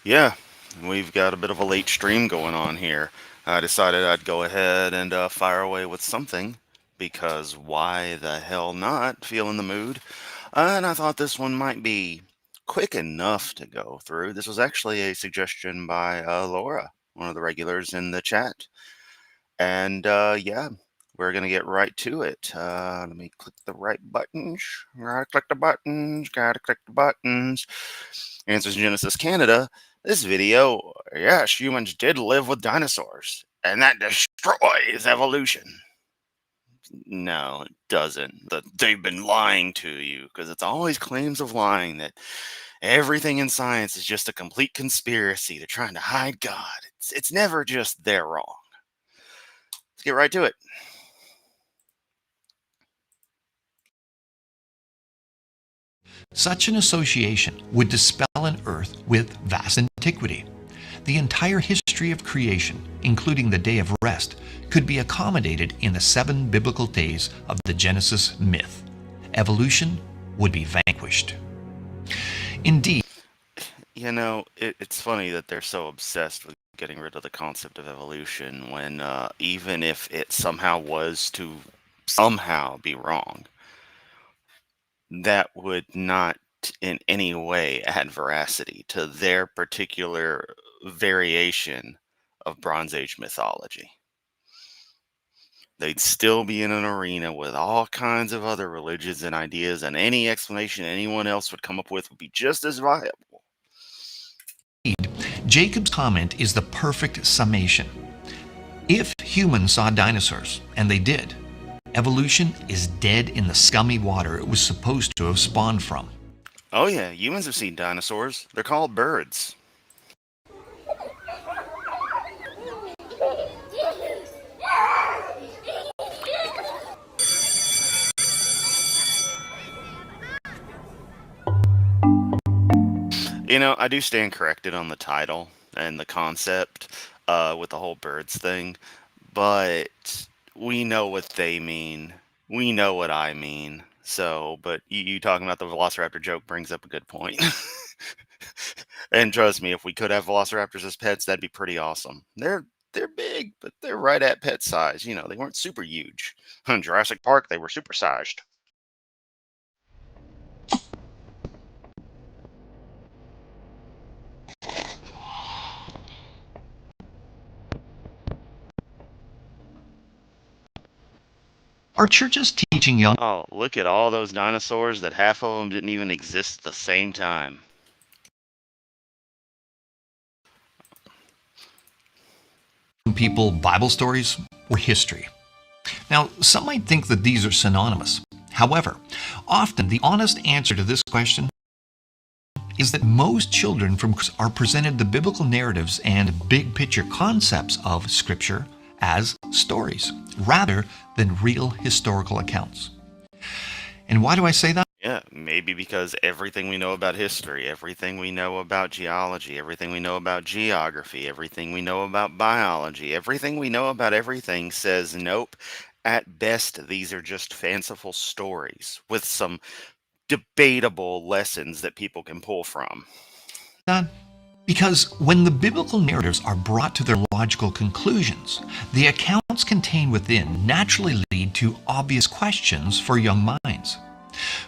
Yeah, we've got a bit of a late stream going on here. I decided I'd go ahead and fire away with something because why the hell not? Feel in the mood. And I thought this one might be quick enough to go through. This was actually a suggestion by Laura, one of the regulars in the chat. And yeah, we're going to get right to it. Let me click the right buttons. Gotta click the buttons. Gotta click the buttons. Answers Genesis Canada. This video, yes, humans did live with dinosaurs, and that destroys evolution. No, it doesn't. They've been lying to you because it's always claims of lying that everything in science is just a complete conspiracy. They're trying to hide God. It's never just they're wrong. Let's get right to it. Such an association would dispel an Earth with vast antiquity. The entire history of creation, including the day of rest, could be accommodated in the 7 biblical days of the Genesis myth. Evolution would be vanquished. Indeed, You know, it's funny that they're so obsessed with getting rid of the concept of evolution when even if it somehow was to somehow be wrong, that would not in any way add veracity to their particular variation of Bronze Age mythology. They'd still be in an arena with all kinds of other religions and ideas, and any explanation anyone else would come up with would be just as viable. Jacob's comment is the perfect summation. If humans saw dinosaurs, and they did, evolution is dead in the scummy water it was supposed to have spawned from. Oh yeah, humans have seen dinosaurs. They're called birds. You know, I do stand corrected on the title and the concept with the whole birds thing, but we know what they mean. We know what I mean. So, but you talking about the Velociraptor joke brings up a good point. And trust me, if we could have Velociraptors as pets, that'd be pretty awesome. They're big, but they're right at pet size. You know, they weren't super huge. In Jurassic Park, they were supersized. Are churches teaching young Oh, look at all those dinosaurs that half of them didn't even exist at the same time. people Bible stories or history? Now, some might think that these are synonymous. However, often the honest answer to this question is that most children are presented the biblical narratives and big picture concepts of Scripture as stories, rather than real historical accounts. And why do I say that? Yeah, maybe because everything we know about history, everything we know about geology, everything we know about geography, everything we know about biology, everything we know about everything says nope. At best, these are just fanciful stories with some debatable lessons that people can pull from. Because when the biblical narratives are brought to their logical conclusions, the accounts contained within naturally lead to obvious questions for young minds.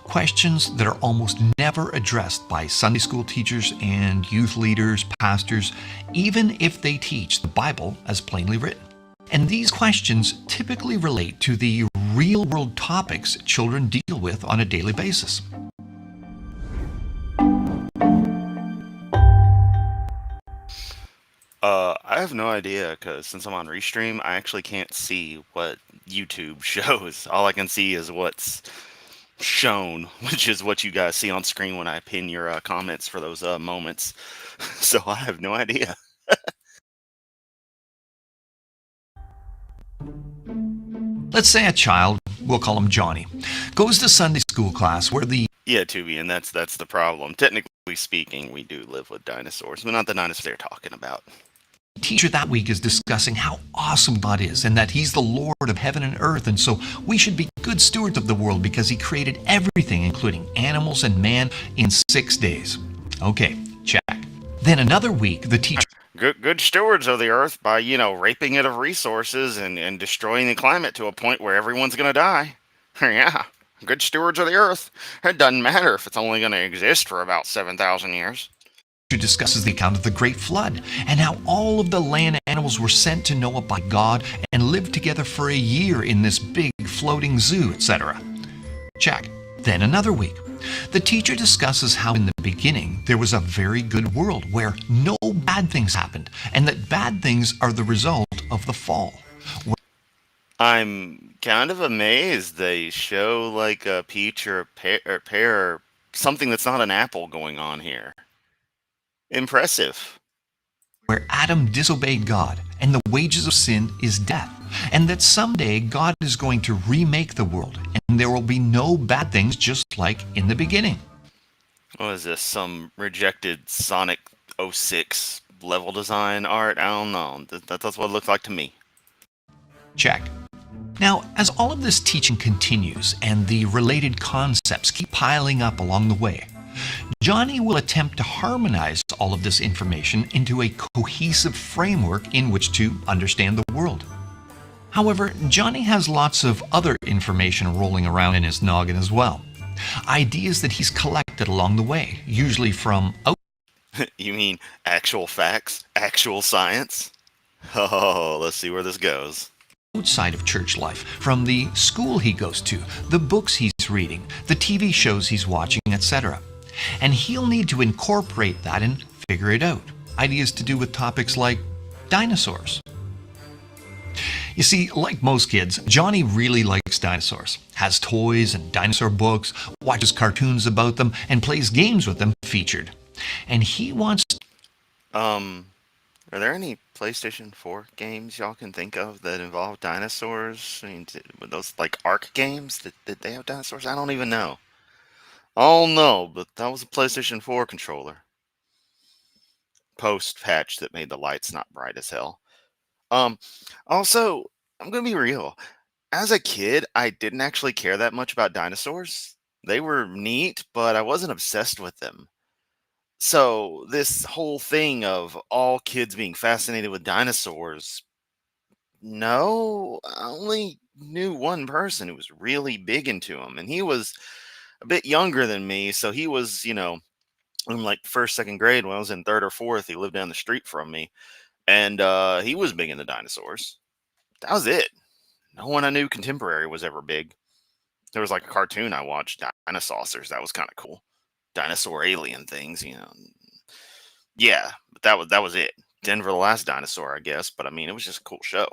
Questions that are almost never addressed by Sunday school teachers and youth leaders, pastors, even if they teach the Bible as plainly written. And these questions typically relate to the real-world topics children deal with on a daily basis. I have no idea because since I'm on Restream, I actually can't see what YouTube shows. All I can see is what's shown, which is what you guys see on screen when I pin your comments for those moments. So I have no idea. Let's say a child, we'll call him Johnny, goes to Sunday school class where the Yeah, Tubi, and that's the problem. Technically speaking, we do live with dinosaurs, but not the dinosaurs they're talking about. teacher that week is discussing how awesome God is and that He's the Lord of heaven and earth, and so we should be good stewards of the world because He created everything, including animals and man, in 6 days. Okay, check. Then another week, the teacher Good stewards of the earth by, raping it of resources and destroying the climate to a point where everyone's going to die. Yeah, good stewards of the earth. It doesn't matter if it's only going to exist for about 7,000 years. discusses the account of the Great Flood and how all of the land animals were sent to Noah by God and lived together for a year in this big floating zoo, etc. Check. Then another week. The teacher discusses how in the beginning there was a very good world where no bad things happened and that bad things are the result of the fall. I'm kind of amazed they show like a peach or a pear or something that's not an apple going on here. Impressive. Where Adam disobeyed God and the wages of sin is death, and that someday God is going to remake the world and there will be no bad things just like in the beginning. What is this? Some rejected Sonic '06 level design art? I don't know. That's what it looked like to me. Check. Now, as all of this teaching continues and the related concepts keep piling up along the way, Johnny will attempt to harmonize all of this information into a cohesive framework in which to understand the world. However, Johnny has lots of other information rolling around in his noggin as well. Ideas that he's collected along the way, usually from You mean actual facts? Actual science? Oh, let's see where this goes. outside of church life, from the school he goes to, the books he's reading, the TV shows he's watching, etc. And he'll need to incorporate that and figure it out. Ideas to do with topics like dinosaurs. You see, like most kids, Johnny really likes dinosaurs, has toys and dinosaur books, watches cartoons about them, and plays games with them featured. And he wants... Are there any PlayStation 4 games y'all can think of that involve dinosaurs? I mean, were those like Ark games? Did they have dinosaurs? I don't even know. Oh no, but that was a PlayStation 4 controller. Post patch that made the lights not bright as hell. Also, I'm gonna be real. As a kid, I didn't actually care that much about dinosaurs. They were neat, but I wasn't obsessed with them. So this whole thing of all kids being fascinated with dinosaurs, no, I only knew one person who was really big into them, and he was a bit younger than me, so he was, in like first, second grade when I was in third or fourth. He lived down the street from me, and he was big into dinosaurs. That was it. No one I knew contemporary was ever big. There was like a cartoon I watched, Dinosaurs. That was kind of cool. Dinosaur alien things. Yeah, but that was it. Denver the Last Dinosaur, I guess. But I mean, it was just a cool show.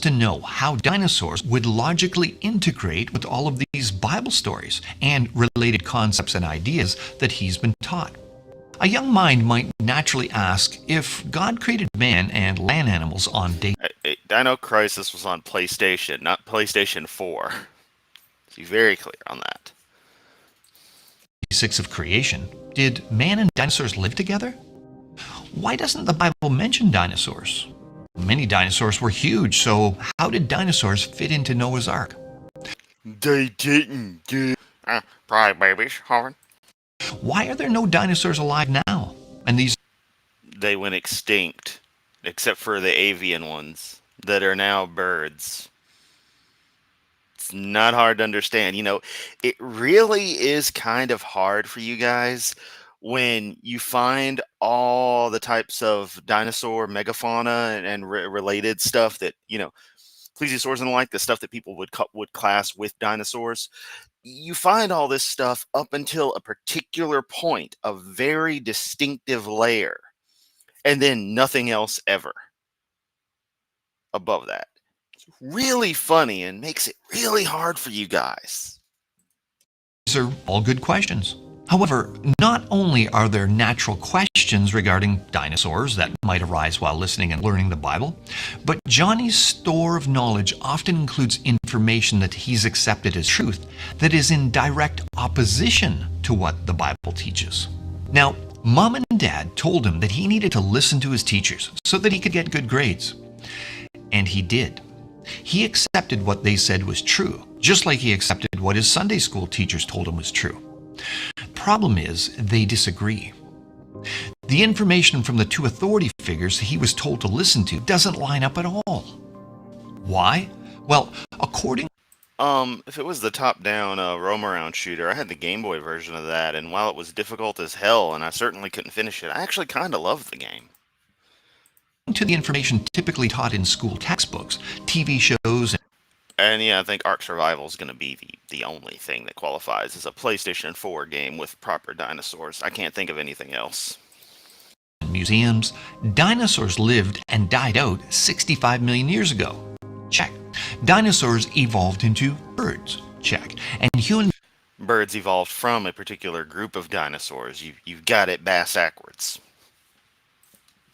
to know how dinosaurs would logically integrate with all of these Bible stories and related concepts and ideas that he's been taught. A young mind might naturally ask if God created man and land animals on day Dino Crisis was on PlayStation, not PlayStation 4. Be very clear on that. 6 of creation, did man and dinosaurs live together? Why doesn't the Bible mention dinosaurs? Many dinosaurs were huge, so how did dinosaurs fit into Noah's Ark? They didn't do. Probably babies, Harvard. Why are there no dinosaurs alive now? And these They went extinct, except for the avian ones that are now birds. It's not hard to understand. It really is kind of hard for you guys when you find all the types of dinosaur megafauna and related stuff that, plesiosaurs and the like, the stuff that people would class with dinosaurs. You find all this stuff up until a particular point, a very distinctive layer, and then nothing else ever above that. It's really funny and makes it really hard for you guys. are all good questions. However, not only are there natural questions regarding dinosaurs that might arise while listening and learning the Bible, but Johnny's store of knowledge often includes information that he's accepted as truth that is in direct opposition to what the Bible teaches. Now, Mom and Dad told him that he needed to listen to his teachers so that he could get good grades. And he did. He accepted what they said was true, just like he accepted what his Sunday school teachers told him was true. Problem is, they disagree. The information from the two authority figures he was told to listen to doesn't line up at all. Why? Well, according If it was the top-down roam around shooter, I had the Game Boy version of that, and while it was difficult as hell, and I certainly couldn't finish it, I actually kind of loved the game. to the information typically taught in school textbooks, TV shows, And yeah, I think Ark Survival is going to be the only thing that qualifies as a PlayStation 4 game with proper dinosaurs. I can't think of anything else. and museums, dinosaurs lived and died out 65 million years ago. Check. Dinosaurs evolved into birds. Check. And human Birds evolved from a particular group of dinosaurs. You've got it bass-ackwards.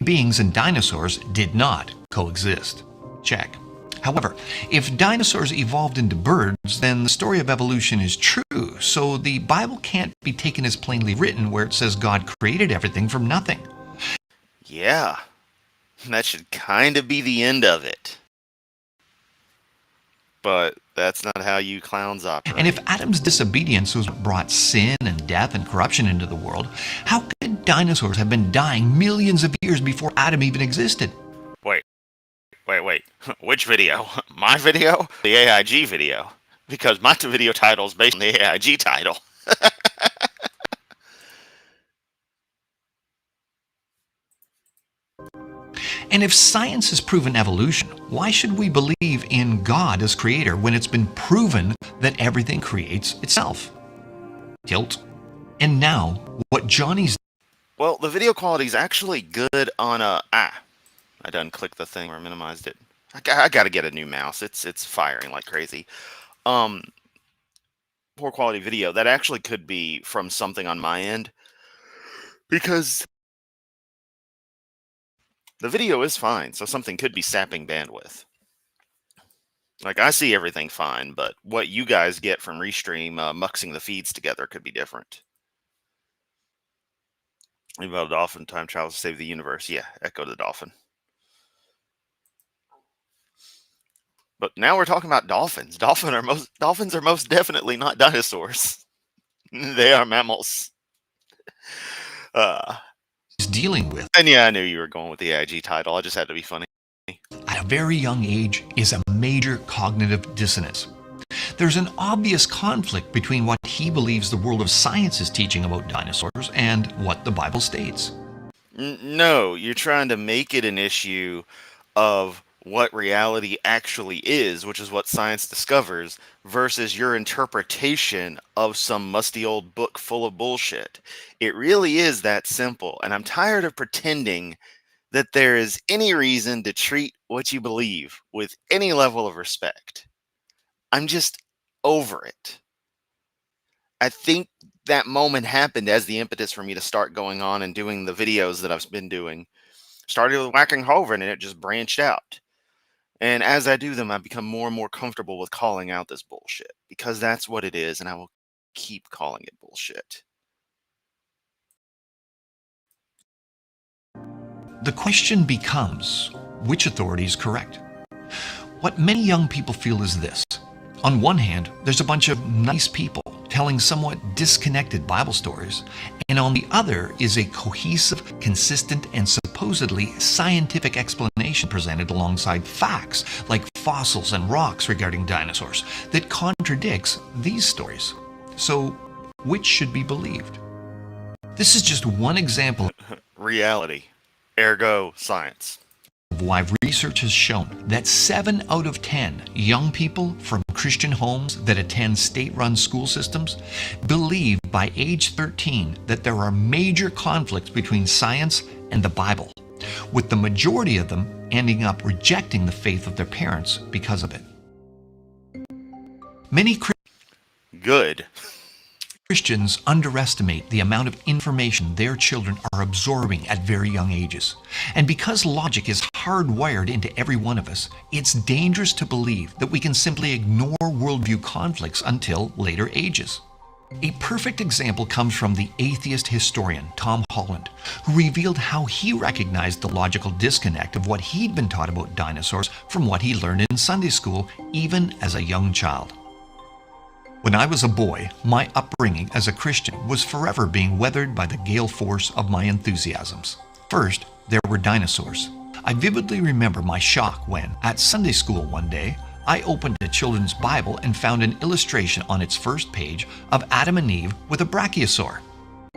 beings and dinosaurs did not coexist. Check. However, if dinosaurs evolved into birds, then the story of evolution is true, so the Bible can't be taken as plainly written where it says God created everything from nothing. Yeah, that should kind of be the end of it. But that's not how you clowns operate. And if Adam's disobedience was what brought sin and death and corruption into the world, how could dinosaurs have been dying millions of years before Adam even existed? Wait. Which video? My video? The AIG video? Because my video title is based on the AIG title. And if science has proven evolution, why should we believe in God as creator when it's been proven that everything creates itself? Tilt. And now, what Johnny's Well, the video quality is actually good on a... I done clicked the thing or minimized it. I gotta get a new mouse. It's firing like crazy. Poor quality video. That actually could be from something on my end. Because the video is fine, so something could be sapping bandwidth. Like, I see everything fine, but what you guys get from Restream muxing the feeds together could be different. Even though dolphin time travels to save the universe. Yeah, echo the dolphin. But now we're talking about dolphins. Dolphins are most definitely not dinosaurs. They are mammals. is dealing with And yeah, I knew you were going with the AIG title. I just had to be funny. at a very young age is a major cognitive dissonance. There's an obvious conflict between what he believes the world of science is teaching about dinosaurs and what the Bible states. No, you're trying to make it an issue of what reality actually is, which is what science discovers, versus your interpretation of some musty old book full of bullshit. It really is that simple, and I'm tired of pretending that there is any reason to treat what you believe with any level of respect. I'm just over it. I think that moment happened as the impetus for me to start going on and doing the videos that I've been doing. Started with Whacking Hovind, and it just branched out. And as I do them, I become more and more comfortable with calling out this bullshit, because that's what it is, and I will keep calling it bullshit. The question becomes, which authority is correct? What many young people feel is this. On one hand, there's a bunch of nice people telling somewhat disconnected Bible stories, and on the other is a cohesive, consistent, and supposedly scientific explanation presented alongside facts like fossils and rocks regarding dinosaurs that contradicts these stories. So, which should be believed? This is just one example Reality. Ergo science. of why research has shown that 7 out of 10 young people from Christian homes that attend state-run school systems believe by age 13 that there are major conflicts between science and the Bible, with the majority of them ending up rejecting the faith of their parents because of it. Many Good. Christians underestimate the amount of information their children are absorbing at very young ages. And because logic is hardwired into every one of us, it's dangerous to believe that we can simply ignore worldview conflicts until later ages. A perfect example comes from the atheist historian Tom Holland, who revealed how he recognized the logical disconnect of what he'd been taught about dinosaurs from what he learned in Sunday school, even as a young child. When I was a boy, my upbringing as a Christian was forever being weathered by the gale force of my enthusiasms. First, there were dinosaurs. I vividly remember my shock when, at Sunday school one day, I opened a children's Bible and found an illustration on its first page of Adam and Eve with a brachiosaur.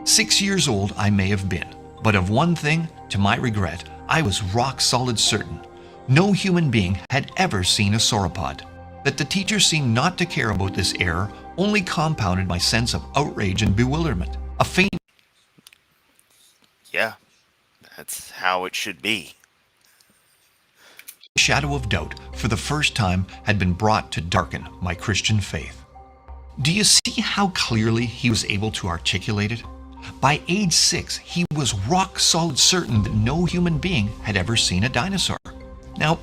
6 years old I may have been, but of one thing, to my regret, I was rock solid certain. No human being had ever seen a sauropod. That the teacher seemed not to care about this error only compounded my sense of outrage and bewilderment. A faint Yeah, that's how it should be. shadow of doubt for the first time had been brought to darken my Christian faith. Do you see how clearly he was able to articulate it? By age 6, he was rock solid certain that no human being had ever seen a dinosaur. Now,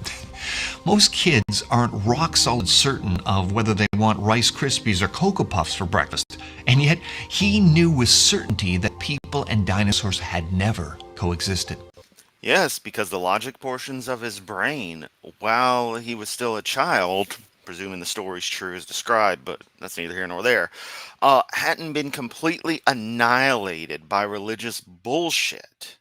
most kids aren't rock solid certain of whether they want Rice Krispies or Cocoa Puffs for breakfast, and yet he knew with certainty that people and dinosaurs had never coexisted. Yes, because the logic portions of his brain, while he was still a child, presuming the story's true as described, but that's neither here nor there, hadn't been completely annihilated by religious bullshit.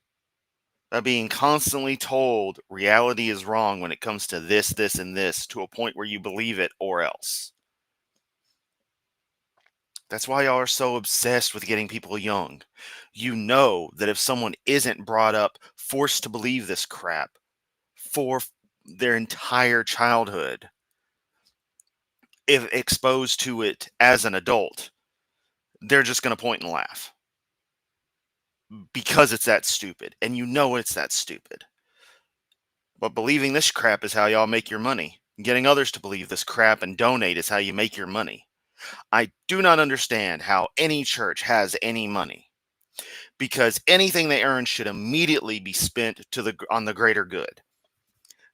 By being constantly told reality is wrong when it comes to this, this, and this, to a point where you believe it or else. That's why y'all are so obsessed with getting people young. You know that if someone isn't brought up forced to believe this crap for their entire childhood, if exposed to it as an adult, they're just going to point and laugh because it's that stupid. And you know it's that stupid. But believing this crap is how y'all make your money. Getting others to believe this crap and donate is how you make your money. I do not understand how any church has any money, because anything they earn should immediately be spent on the greater good,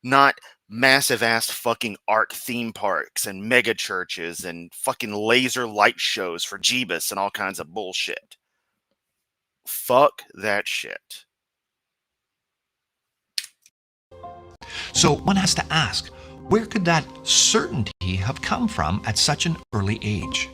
not massive ass fucking art theme parks and mega churches and fucking laser light shows for Jeebus and all kinds of bullshit. Fuck that shit. So one has to ask, where could that certainty have come from at such an early age?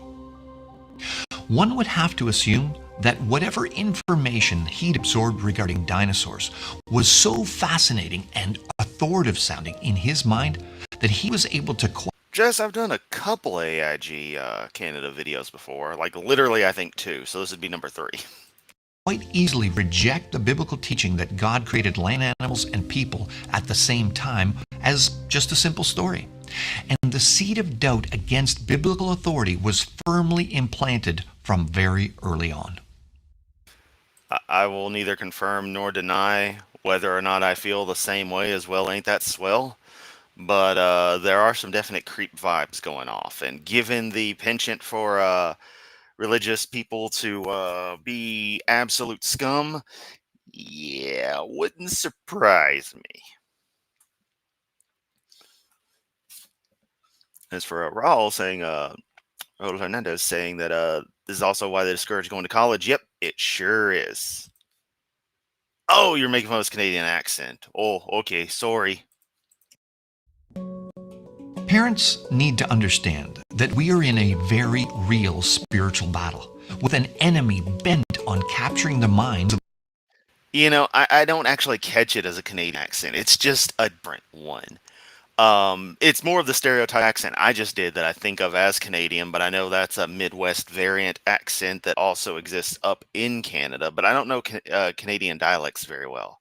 One would have to assume that whatever information he'd absorbed regarding dinosaurs was so fascinating and authoritative sounding in his mind that he was able to Jess, I've done a couple AIG Canada videos before, like literally I think 2, so this would be number 3. quite easily reject the biblical teaching that God created land animals and people at the same time as just a simple story. And the seed of doubt against biblical authority was firmly implanted from very early on. I will neither confirm nor deny whether or not I feel the same way as well. Ain't that swell? But there are some definite creep vibes going off. And given the penchant for religious people to be absolute scum, yeah, wouldn't surprise me. As for Raul saying, Raul Hernandez saying that this is also why they discourage going to college. Yep, it sure is. Oh, you're making fun of his Canadian accent. Oh, okay, sorry. Parents need to understand that we are in a very real spiritual battle with an enemy bent on capturing the minds of. You know, I don't actually catch it as a Canadian accent. It's just a different one. It's more of the stereotype accent I just did that I think of as Canadian, but I know that's a Midwest variant accent that also exists up in Canada, but I don't know Canadian dialects very well.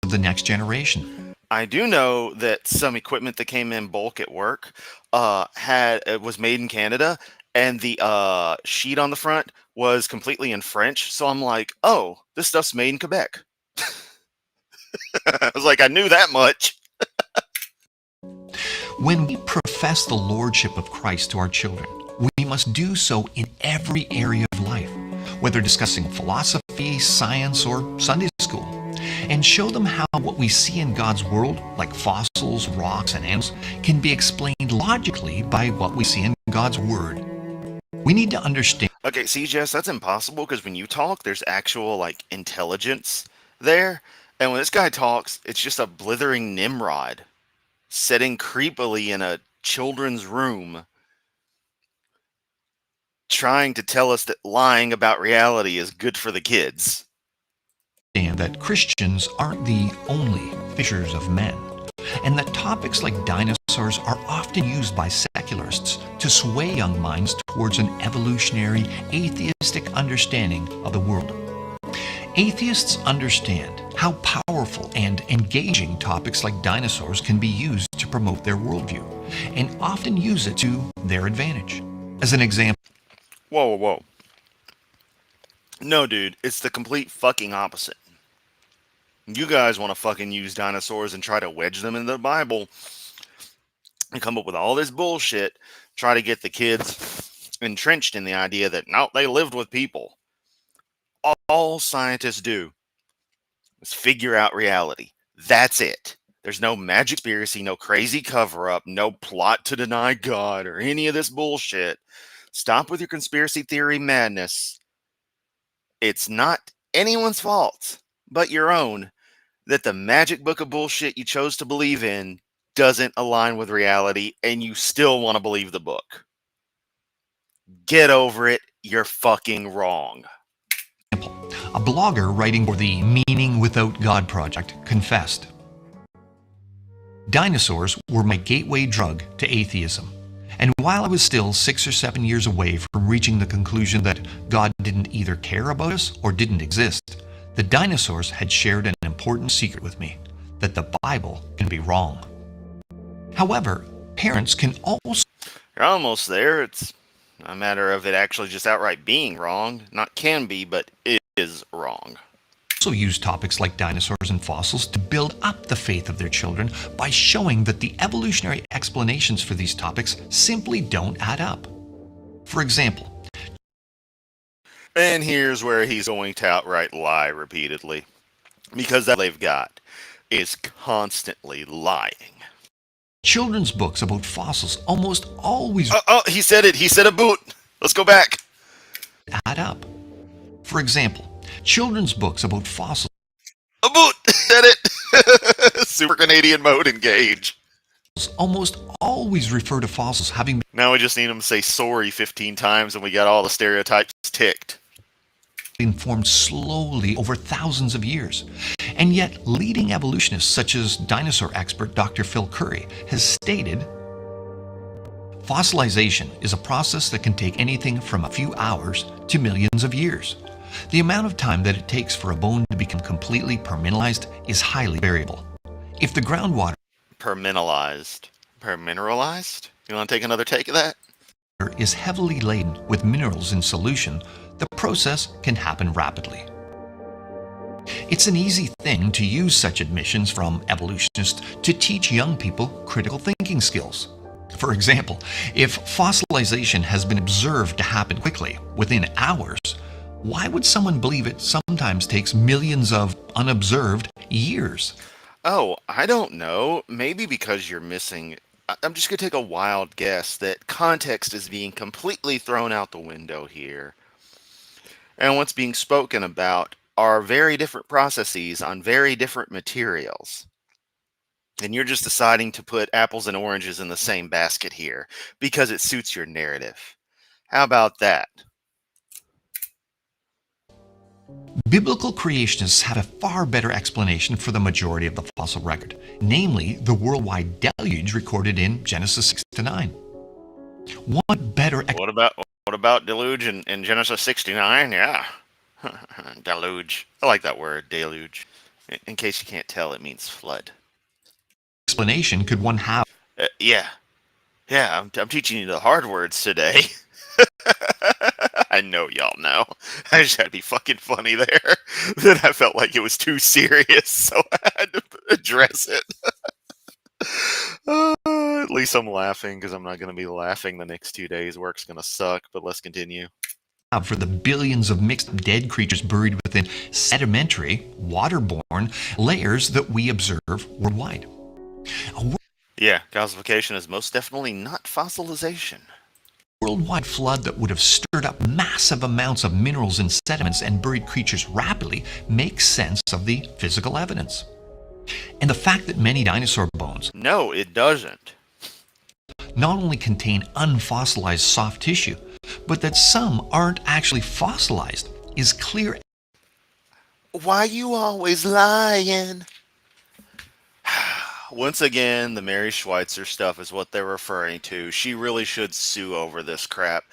The next generation. I do know that some equipment that came in bulk at work was made in Canada, and the sheet on the front was completely in French. So I'm like, oh, this stuff's made in Quebec. I was like, I knew that much. When we profess the lordship of Christ to our children, we must do so in every area of life, whether discussing philosophy, science, or Sunday school, and show them how what we see in God's world, like fossils, rocks, and animals, can be explained logically by what we see in God's Word. We need to understand. Okay, see, Jess, that's impossible because when you talk, there's actual, like, intelligence there. And when this guy talks, it's just a blithering Nimrod sitting creepily in a children's room trying to tell us that lying about reality is good for the kids. And that Christians aren't the only fishers of men, and that topics like dinosaurs are often used by secularists to sway young minds towards an evolutionary, atheistic understanding of the world. Atheists understand how powerful and engaging topics like dinosaurs can be used to promote their worldview, and often use it to their advantage. As an example, Whoa, whoa, whoa. No, dude, it's the complete fucking opposite. You guys want to fucking use dinosaurs and try to wedge them into the Bible and come up with all this bullshit, try to get the kids entrenched in the idea that, no, they lived with people. All scientists do is figure out reality. That's it. There's no magic conspiracy, no crazy cover-up, no plot to deny God or any of this bullshit. Stop with your conspiracy theory madness. It's not anyone's fault but your own that the magic book of bullshit you chose to believe in doesn't align with reality and you still want to believe the book. Get over it. You're fucking wrong. a blogger writing for the Meaning Without God project confessed, "Dinosaurs were my gateway drug to atheism. And while I was still 6 or 7 years away from reaching the conclusion that God didn't either care about us or didn't exist, the dinosaurs had shared an important secret with me, that the Bible can be wrong." However, parents can also You're almost there. It's a matter of it actually just outright being wrong. Not can be, but is wrong. use topics like dinosaurs and fossils to build up the faith of their children by showing that the evolutionary explanations for these topics simply don't add up. For example, And here's where he's going to outright lie repeatedly. Because that they've got is constantly lying. children's books about fossils almost always Oh, he said it. He said a boot. Let's go back. add up. For example, children's books about fossils A boot. Said it. Super Canadian mode engage. almost always refer to fossils having Now we just need him to say sorry 15 times and we got all the stereotypes ticked. been formed slowly over thousands of years. And yet, leading evolutionists such as dinosaur expert Dr. Phil Curry has stated, "Fossilization is a process that can take anything from a few hours to millions of years. The amount of time that it takes for a bone to become completely permineralized is highly variable. If the groundwater Permineralized. Permineralized? You want to take another take of that? is heavily laden with minerals in solution, the process can happen rapidly." It's an easy thing to use such admissions from evolutionists to teach young people critical thinking skills. For example, if fossilization has been observed to happen quickly, within hours, why would someone believe it sometimes takes millions of unobserved years? Oh, I don't know. Maybe because you're missing. I'm just going to take a wild guess that context is being completely thrown out the window here. And what's being spoken about are very different processes on very different materials. And you're just deciding to put apples and oranges in the same basket here because it suits your narrative. How about that? Biblical creationists have a far better explanation for the majority of the fossil record, namely the worldwide deluge recorded in Genesis 6 to 9. What better What about deluge in Genesis 69? Yeah. Deluge. I like that word, deluge. In case you can't tell, it means flood. explanation could one have Yeah. I'm teaching you the hard words today. I know y'all know. I just had to be fucking funny there. Then I felt like it was too serious, so I had to address it. At least I'm laughing because I'm not going to be laughing the next 2 days. Work's going to suck, but let's continue. for the billions of mixed dead creatures buried within sedimentary, waterborne layers that we observe worldwide? A Yeah, gasification is most definitely not fossilization. worldwide flood that would have stirred up massive amounts of minerals and sediments and buried creatures rapidly makes sense of the physical evidence. And the fact that many dinosaur bones No, it doesn't. not only contain unfossilized soft tissue, but that some aren't actually fossilized is clear. Why you always lying? Once again, the Mary Schweitzer stuff is what they're referring to. She really should sue over this crap.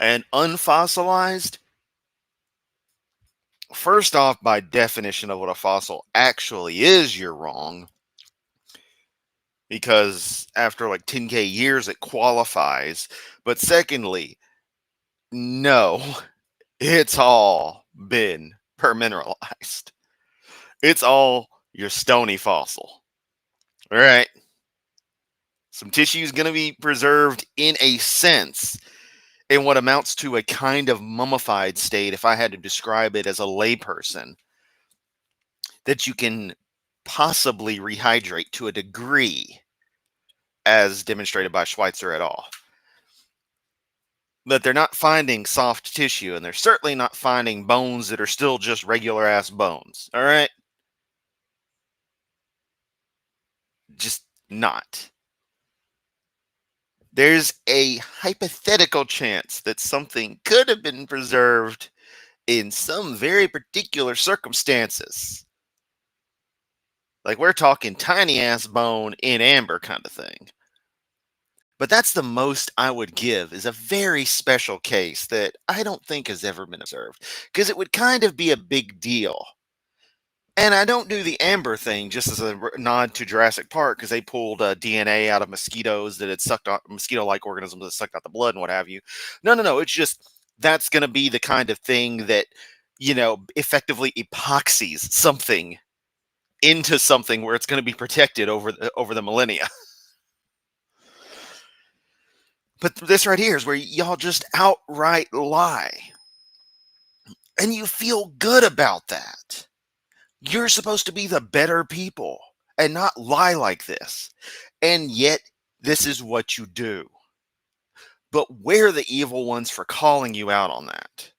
And unfossilized, first off, by definition of what a fossil actually is, you're wrong. Because after like 10K years, it qualifies. But secondly, no, it's all been permineralized. It's all your stony fossil. All right. Some tissue is going to be preserved in a sense in what amounts to a kind of mummified state, if I had to describe it as a layperson, that you can possibly rehydrate to a degree, as demonstrated by Schweitzer et al. But they're not finding soft tissue, and they're certainly not finding bones that are still just regular ass bones. All right? Just not. There's a hypothetical chance that something could have been preserved in some very particular circumstances. Like we're talking tiny ass bone in amber kind of thing. But that's the most I would give, is a very special case that I don't think has ever been observed, because it would kind of be a big deal. And I don't do the amber thing just as a nod to Jurassic Park, because they pulled DNA out of mosquitoes that had sucked out, mosquito-like organisms that sucked out the blood and what have you. No. It's just that's going to be the kind of thing that, effectively epoxies something into something where it's going to be protected over the millennia. But this right here is where y'all just outright lie. And you feel good about that. You're supposed to be the better people and not lie like this. And yet, this is what you do. But we're the evil ones for calling you out on that.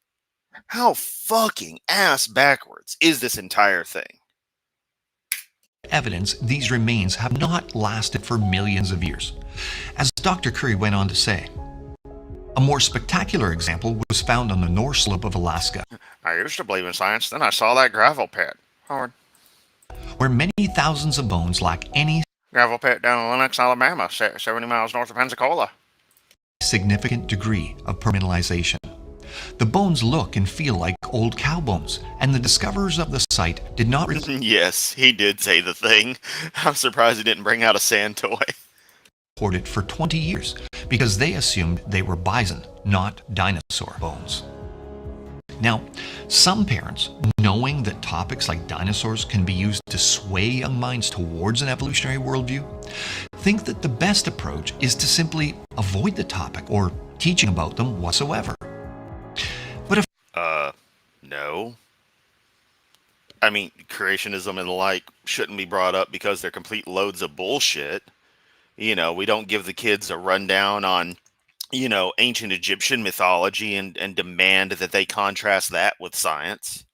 How fucking ass backwards is this entire thing? Evidence these remains have not lasted for millions of years. As Dr. Curry went on to say, a more spectacular example was found on the north slope of Alaska. I used to believe in science, then I saw that gravel pit. Howard. Where many thousands of bones lack any Gravel pit down in Lenox, Alabama, 70 miles north of Pensacola. significant degree of permineralization. The bones look and feel like old cow bones, and the discoverers of the site did not Yes, he did say the thing. I'm surprised he didn't bring out a sand toy. report it for 20 years because they assumed they were bison, not dinosaur bones. Now, some parents, knowing that topics like dinosaurs can be used to sway young minds towards an evolutionary worldview, think that the best approach is to simply avoid the topic or teaching about them whatsoever. But if No. I mean, creationism and the like shouldn't be brought up because they're complete loads of bullshit. We don't give the kids a rundown on, ancient Egyptian mythology and demand that they contrast that with science.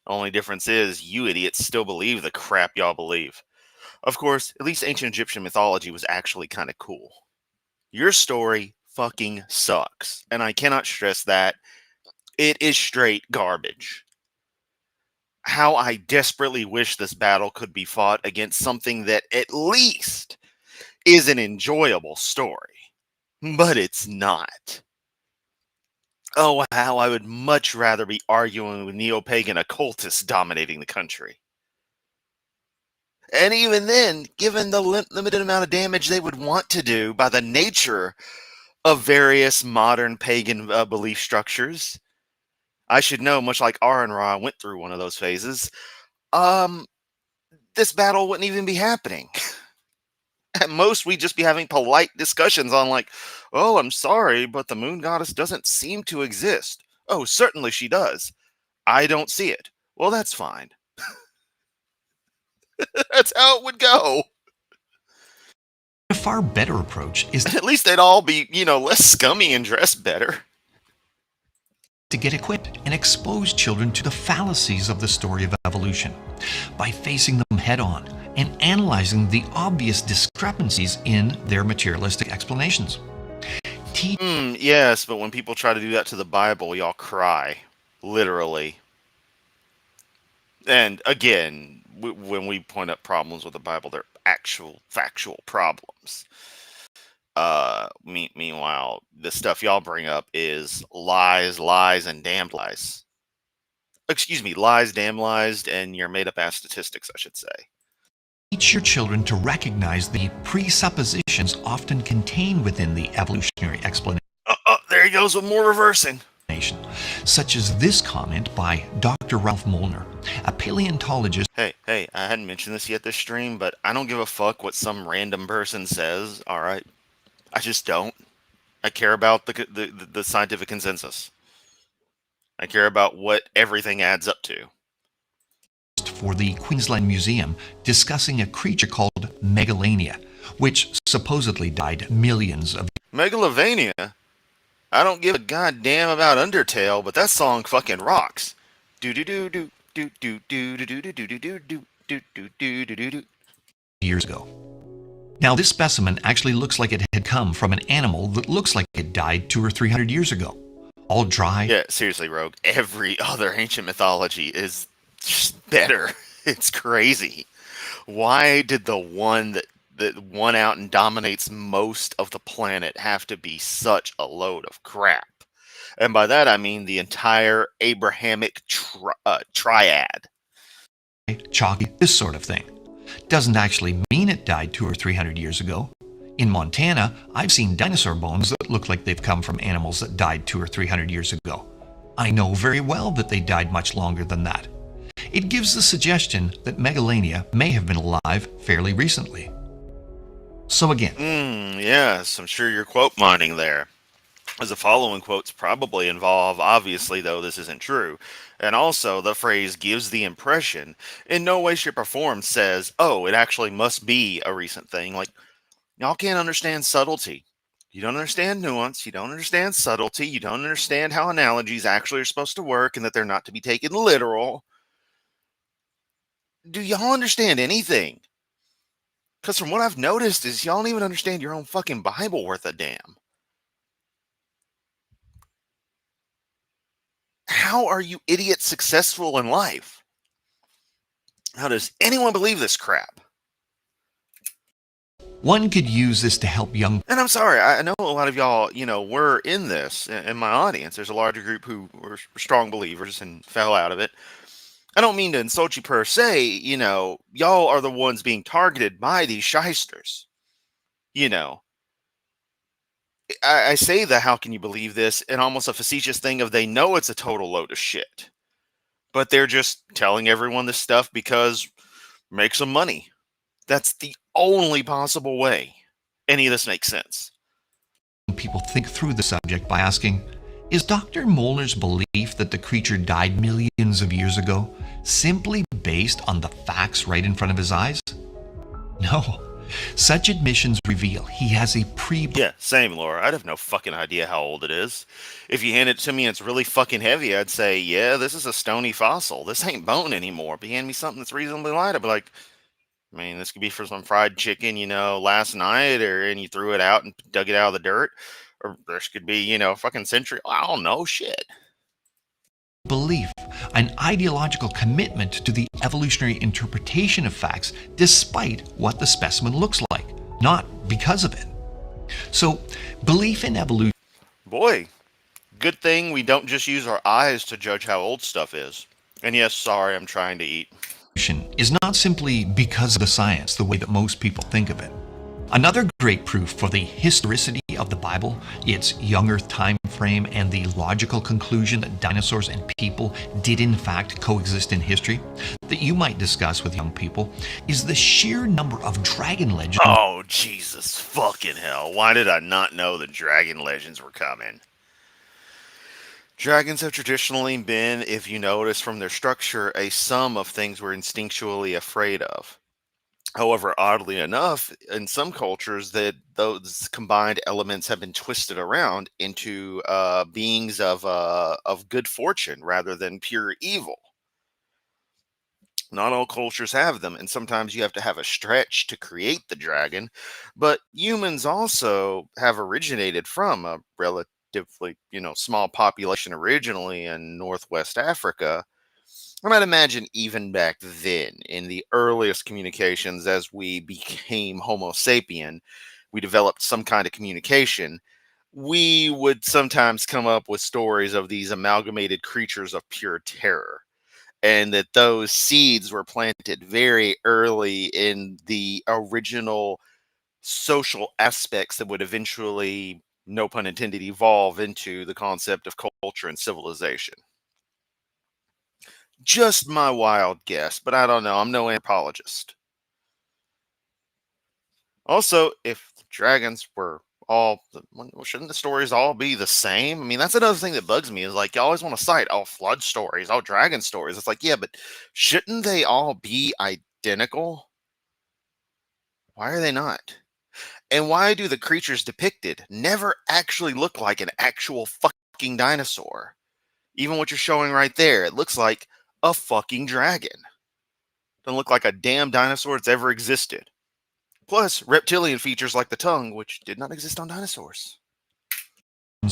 Only difference is you idiots still believe the crap y'all believe. Of course, at least ancient Egyptian mythology was actually kind of cool. Your story fucking sucks, and I cannot stress that. It is straight garbage. How I desperately wish this battle could be fought against something that at least is an enjoyable story. But it's not. Oh, how I would much rather be arguing with neo-pagan occultists dominating the country. And even then, given the limited amount of damage they would want to do by the nature of various modern pagan belief structures, I should know, much like Aron-Ra went through one of those phases, this battle wouldn't even be happening. At most, we'd just be having polite discussions on like, oh, I'm sorry, but the moon goddess doesn't seem to exist. Oh, certainly she does. I don't see it. Well, that's fine. That's how it would go. a far better approach is At least they'd all be, less scummy and dress better. to get equipped and expose children to the fallacies of the story of evolution by facing them head on and analyzing the obvious discrepancies in their materialistic explanations. Yes, but when people try to do that to the Bible, y'all cry. Literally. And again, when we point out problems with the Bible, they're actual, factual problems. Meanwhile, the stuff y'all bring up is lies, lies, and damned lies. Excuse me, lies, damn lies, and your made up ass statistics, I should say. Teach your children to recognize the presuppositions often contained within the evolutionary explanation, There he goes with more reversing. such as this comment by Dr. Ralph Molnar, a paleontologist. Hey, I hadn't mentioned this yet this stream, but I don't give a fuck what some random person says, alright? I just don't. I care about the scientific consensus. I care about what everything adds up to. For the Queensland Museum discussing a creature called Megalania, which supposedly died millions of Megalovania? I don't give a goddamn about Undertale, but that song fucking rocks. Do do do do do do do do do do do do do do do do do do. years ago. Now, this specimen actually looks like it had come from an animal that looks like it died 200 or 300 years ago. All dry. Yeah, seriously, Rogue. Every other ancient mythology is just better. It's crazy. Why did the one that won out and dominates most of the planet have to be such a load of crap? And by that I mean the entire Abrahamic triad. Chalky, this sort of thing. Doesn't actually mean it died 200 or 300 years ago. In Montana, I've seen dinosaur bones that look like they've come from animals that died 200 or 300 years ago. I know very well that they died much longer than that. It gives the suggestion that Megalania may have been alive fairly recently. So again, Yes, I'm sure you're quote mining there, as the following quotes probably involve, obviously, though this isn't true. And also, the phrase gives the impression, in no way, shape, or form says, oh, it actually must be a recent thing. Like, y'all can't understand subtlety. You don't understand nuance. You don't understand subtlety. You don't understand how analogies actually are supposed to work and that they're not to be taken literal. Do y'all understand anything? Because from what I've noticed is y'all don't even understand your own fucking Bible worth a damn. How are you idiots successful in life? How does anyone believe this crap? one could use this to help young And I'm sorry, I know a lot of y'all, were in this in my audience. There's a larger group who were strong believers and fell out of it. I don't mean to insult you per se, y'all are the ones being targeted by these shysters. You know, I say the how can you believe this in almost a facetious thing of they know it's a total load of shit, but they're just telling everyone this stuff because make some money. That's the only possible way any of this makes sense. people think through the subject by asking, is Dr. Molnar's belief that the creature died millions of years ago simply based on the facts right in front of his eyes? No. Such admissions reveal he has a Yeah, same, Laura. I'd have no fucking idea how old it is. If you hand it to me and it's really fucking heavy, I'd say, yeah, this is a stony fossil. This ain't bone anymore. But you hand me something that's reasonably light, I'd be like, I mean, this could be for some fried chicken, last night, and you threw it out and dug it out of the dirt. Or this could be, fucking century. I don't know, shit. belief, an ideological commitment to the evolutionary interpretation of facts despite what the specimen looks like, not because of it. So, belief in evolution Boy, good thing we don't just use our eyes to judge how old stuff is. And yes, sorry, I'm trying to eat. is not simply because of the science the way that most people think of it. Another great proof for the historicity of the Bible, its young Earth time frame, and the logical conclusion that dinosaurs and people did in fact coexist in history, that you might discuss with young people, is the sheer number of dragon legends. Oh, Jesus fucking hell. Why did I not know the dragon legends were coming? Dragons have traditionally been, if you notice from their structure, a sum of things we're instinctually afraid of. However, oddly enough, in some cultures, that those combined elements have been twisted around into beings of good fortune rather than pure evil. Not all cultures have them, and sometimes you have to have a stretch to create the dragon. But humans also have originated from a relatively, small population originally in Northwest Africa. I might imagine even back then, in the earliest communications, as we became Homo sapien, we developed some kind of communication. We would sometimes come up with stories of these amalgamated creatures of pure terror, and that those seeds were planted very early in the original social aspects that would eventually, no pun intended, evolve into the concept of culture and civilization. Just my wild guess, but I don't know. I'm no anthropologist. Also, if the dragons were all, well, shouldn't the stories all be the same? I mean, that's another thing that bugs me is like you always want to cite, oh, flood stories, oh, dragon stories. It's like, yeah, but shouldn't they all be identical? Why are they not? And why do the creatures depicted never actually look like an actual fucking dinosaur? Even what you're showing right there, it looks like a fucking dragon. Doesn't look like a damn dinosaur that's ever existed. Plus, reptilian features like the tongue, which did not exist on dinosaurs.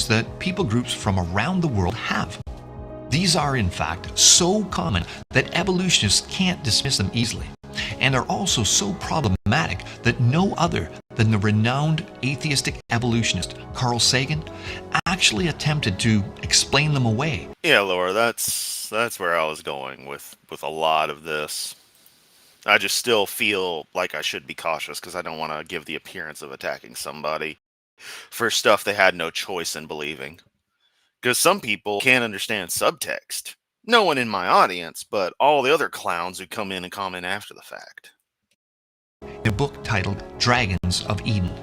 That people groups from around the world have. These are, in fact, so common that evolutionists can't dismiss them easily, and are also so problematic that no other than the renowned atheistic evolutionist Carl Sagan actually attempted to explain them away. Yeah, Laura, that's where I was going with a lot of this. I just still feel like I should be cautious because I don't want to give the appearance of attacking somebody for stuff they had no choice in believing. Because some people can't understand subtext. No one in my audience, but all the other clowns who come in and comment after the fact. In a book titled Dragons of Eden,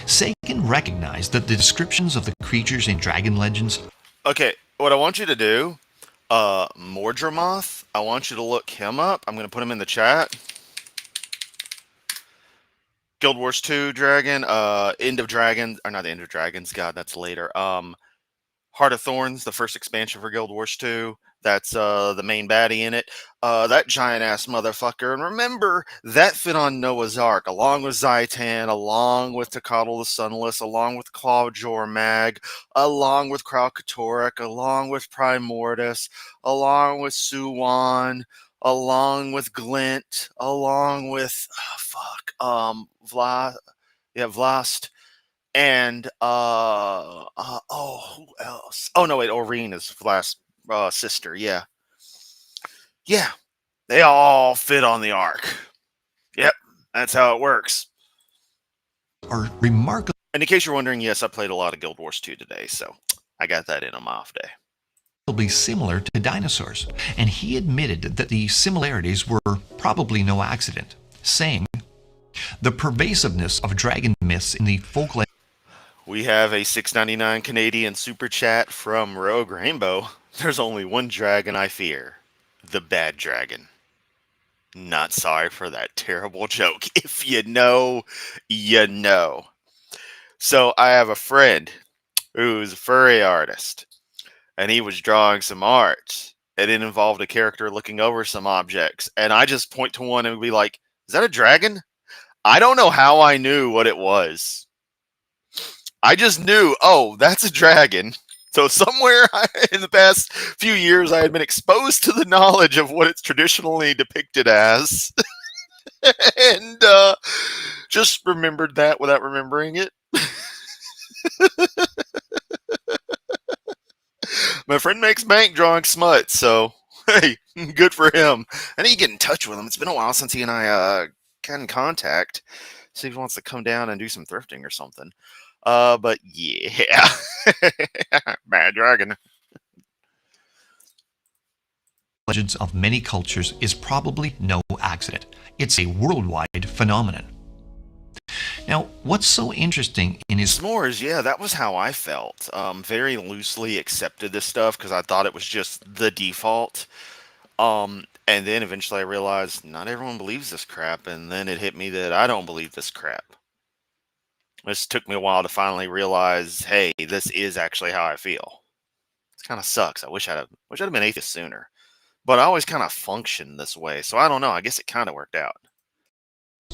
Sagan recognized that the descriptions of the creatures in dragon legends. Okay, what I want you to do, Mordramoth, I want you to look him up. I'm going to put him in the chat. Guild Wars 2 Dragon, End of Dragons, or not the End of Dragons, God, that's later. Heart of Thorns, the first expansion for Guild Wars 2. That's the main baddie in it. That giant ass motherfucker. And remember, that fit on Noah's Ark, along with Zaitan, along with Tecatl the Sunless, along with Clawjor Mag, along with Kralkatorek, along with Primordus, along with Suwan, along with Glint, along with Vlast, and who else? Oh no, wait, Aureen is Vlast's sister. Yeah, yeah, they all fit on the arc. Yep, that's how it works. Are remarkable. And in case you're wondering, yes, I played a lot of Guild Wars 2 today, so I got that in on my off day. Similar to dinosaurs, and he admitted that the similarities were probably no accident, saying, "The pervasiveness of dragon myths in the folk legends." We have a $6.99 Canadian super chat from Rogue Rainbow. There's only one dragon I fear, the bad dragon. Not sorry for that terrible joke. If you know, you know. So I have a friend who's a furry artist, and he was drawing some art, and it involved a character looking over some objects, and I just point to one and be like, "Is that a dragon?" I don't know how I knew what it was. I just knew, oh, that's a dragon. So somewhere in the past few years, I had been exposed to the knowledge of what it's traditionally depicted as, and just remembered that without remembering it. My friend makes bank drawing smut, so hey, good for him. I need to get in touch with him. It's been a while since he and I got in contact. See if he wants to come down and do some thrifting or something. But yeah, bad dragon. Legends of many cultures is probably no accident. It's a worldwide phenomenon. Now, what's so interesting in his S'mores, yeah, that was how I felt. Very loosely accepted this stuff because I thought it was just the default. And then eventually I realized not everyone believes this crap, and then it hit me that I don't believe this crap. This took me a while to finally realize, hey, this is actually how I feel. It kind of sucks. I wish I'd have been atheist sooner. but I always kind of functioned this way, so I don't know. I guess it kind of worked out.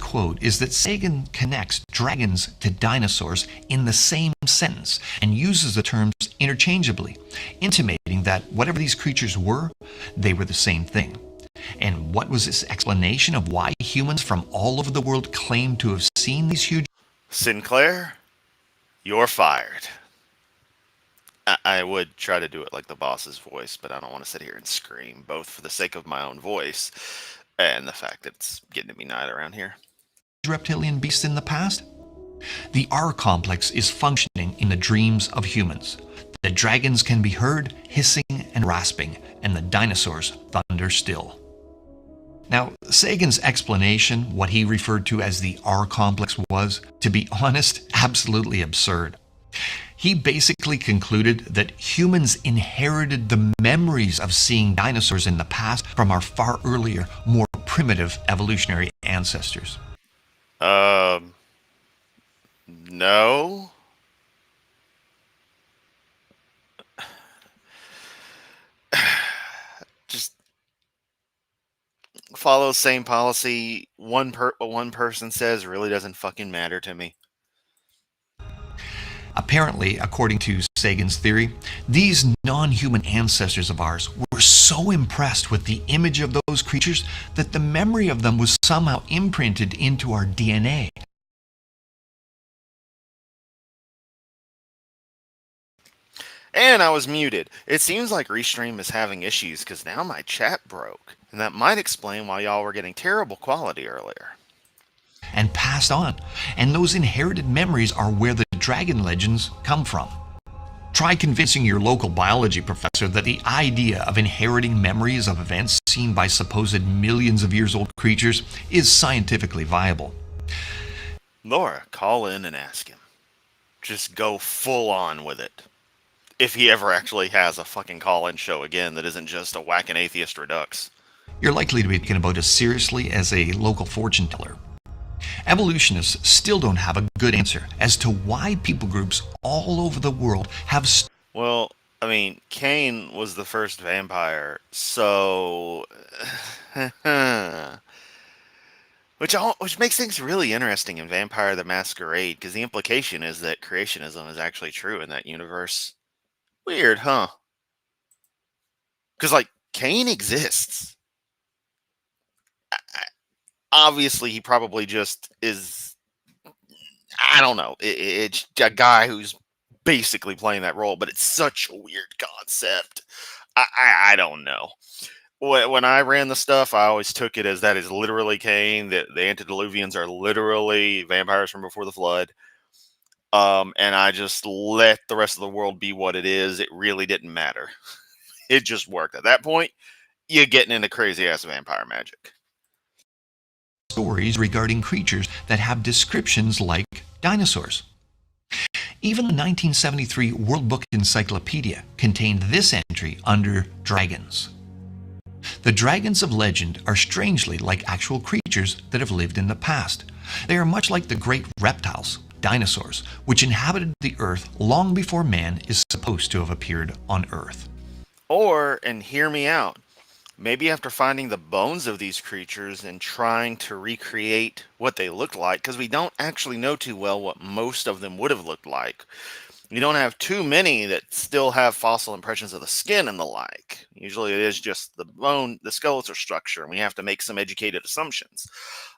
Quote is that Sagan connects dragons to dinosaurs in the same sentence and uses the terms interchangeably, intimating that whatever these creatures were, they were the same thing. And what was his explanation of why humans from all over the world claim to have seen these huge... Sinclair, you're fired. I would try to do it like the boss's voice, but I don't want to sit here and scream, both for the sake of my own voice and the fact that it's getting to be night around here. reptilian beasts in the past? The R complex is functioning in the dreams of humans. The dragons can be heard hissing and rasping, and the dinosaurs thunder still. Now, Sagan's explanation, what he referred to as the R complex, was, to be honest, absolutely absurd. He basically concluded that humans inherited the memories of seeing dinosaurs in the past from our far earlier, more primitive evolutionary ancestors. No. Just follow the same policy. What one person says really doesn't fucking matter to me. Apparently, according to Sagan's theory, these non-human ancestors of ours were so impressed with the image of those creatures that the memory of them was somehow imprinted into our DNA. And I was muted. It seems like Restream is having issues because now my chat broke. And that might explain why y'all were getting terrible quality earlier. And passed on. And those inherited memories are where the dragon legends come from. Try convincing your local biology professor that the idea of inheriting memories of events seen by supposed millions of years old creatures is scientifically viable. Laura, call in and ask him. Just go full on with it. If he ever actually has a fucking call-in show again that isn't just a whacking atheist redux. You're likely to be taken about as seriously as a local fortune teller. Evolutionists still don't have a good answer as to why people groups all over the world have... Well, I mean, Cain was the first vampire, so... Which makes things really interesting in Vampire the Masquerade, because the implication is that creationism is actually true in that universe. Weird, huh? Because, like, Cain exists. Obviously, he probably just is... I don't know. It's a guy who's basically playing that role, but it's such a weird concept. I don't know. When I ran the stuff, I always took it as that is literally Cain, that the antediluvians are literally vampires from before the flood. And I just let the rest of the world be what it is. It really didn't matter. It just worked. At that point, you're getting into crazy-ass vampire magic. Stories regarding creatures that have descriptions like dinosaurs. Even the 1973 World Book Encyclopedia contained this entry under dragons. The dragons of legend are strangely like actual creatures that have lived in the past. They are much like the great reptiles, dinosaurs, which inhabited the earth long before man is supposed to have appeared on earth. Or, and hear me out, maybe after finding the bones of these creatures and trying to recreate what they looked like, because we don't actually know too well what most of them would have looked like. We don't have too many that still have fossil impressions of the skin and the like. Usually it is just the bone, the skeletal structure, and we have to make some educated assumptions.